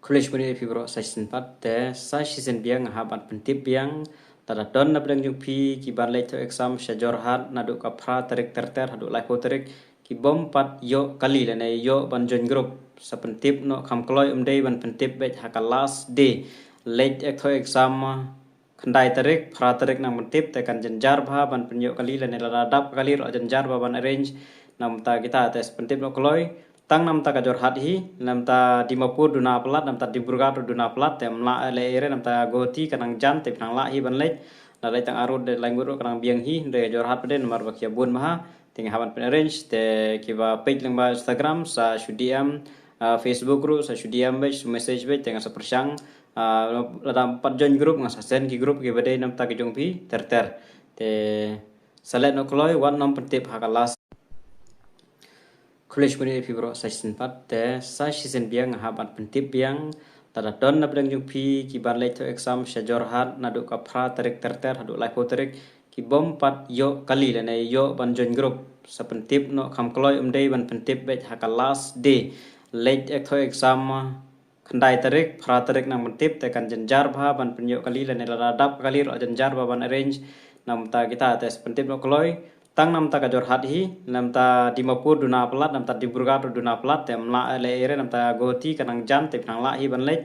Kulish muni fibro season 4 te sa season biang habat pentip biang tada don na bidang jumpi ki ban to exam shajor hat na du ka phra tarik terter hadu lai ko tarik ki bom pat yo kali le nei yo ban join group sa pentip no kham kloi dei ban pentip bet ha ka last day late to exam khandai tarik phra tarik nang pentip te kan janjar bha ban penyo kali le nei radap kali ro janjar ba ban arrange nam ta kita tes pentip no kloi tang nam ta kajor hat hi nam ta dimapur duna pelat nam ta diburgat duna pelat tem la le ere nam ta goti kanang jan te nang la hi ban lek na le tang arut de langur kanang biang hi de jor hat de nomor bakia bun maha ting haban pen arrange te kiba page lang ba Instagram sa shudiam Facebook ru sa shudiam be message be tengah sa persang ladam pat join group ngasa send ki group ki bade nam ta ki jong pi ter te salet no kloi wan nam pentip hakalas Kulish muni fibro season 4 te sa season biang habat pentip biang tada don na bidang jumpi ki ban to exam shajor hat na du ka phra tarik terter hadu lai ko tarik ki bom pat yo kali le nei yo ban join group sa pentip no kham kloi dei ban pentip bet ha ka last day late to exam khandai tarik phra tarik nang pentip te kan janjar bha ban penyo kali le nei radap kali ro janjar ba ban arrange nam ta kita tes pentip no kloi tang nam ta kajor hat hi nam ta dimapur duna pelat nam ta diburgat duna pelat tem la le ere nam ta goti kanang jan te nang la hi ban lek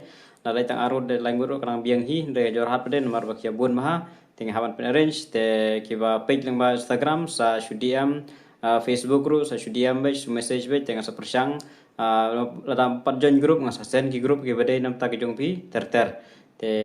na le tang arut de langur kanang biang hi de jor hat de nomor bakia bun maha ting haban pen arrange te kiba page lang ba Instagram sa shudiam Facebook ru sa shudiam be message be tengah sa persang ladam pat join group ngasa send ki group ki bade nam ta ki jong pi ter